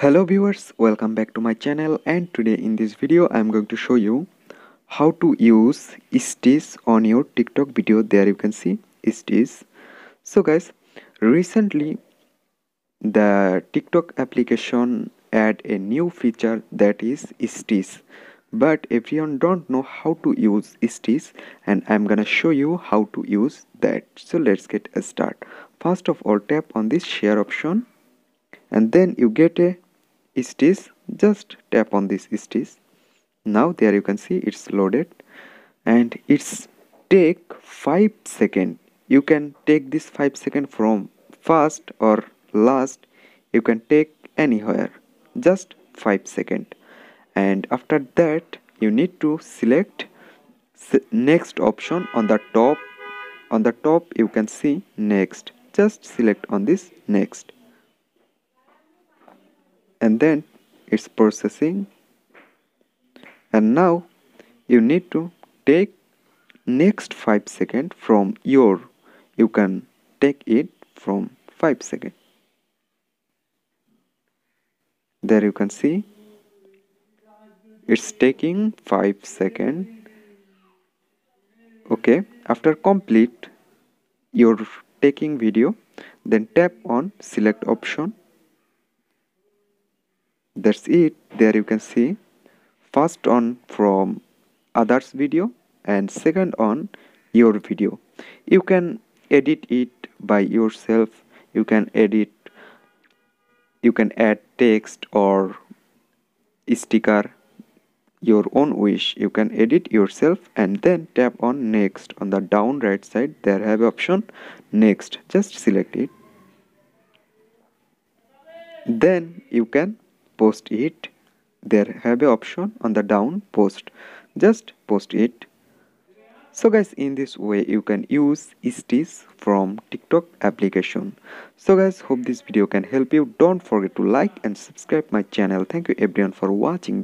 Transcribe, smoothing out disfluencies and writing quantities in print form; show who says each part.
Speaker 1: Hello viewers, welcome back to my channel, and today in this video I am going to show you how to use Stitch on your TikTok video. There you can see Stitch. So guys, recently the TikTok application add a new feature that is Stitch, but everyone don't know how to use Stitch, and I'm gonna show you how to use that. So let's get a start. First of all, tap on this share option and then you get a Stitch. Just tap on this Stitch. Now there you can see it's loaded and it's take 5 seconds. You can take this 5 seconds from first or last. You can take anywhere, just 5 seconds. And after that you need to select next option on the top. On the top you can see next. Just select on this next, and then it's processing. And now you need to take next 5 seconds from your, you can take it from 5 seconds. There you can see it's taking 5 seconds. Okay, after complete your taking video, then tap on select option. That's it. There you can see first on from others video and second on your video. You can edit it by yourself. You can edit, you can add text or sticker, your own wish. You can edit yourself and then tap on next. On the down right side there have option next. Just select it, then you can post it. There have a option on the down post. Just post it. So guys, in this way you can use Stitch from TikTok application. So guys, hope this video can help you. Don't forget to like and subscribe my channel. Thank you everyone for watching this.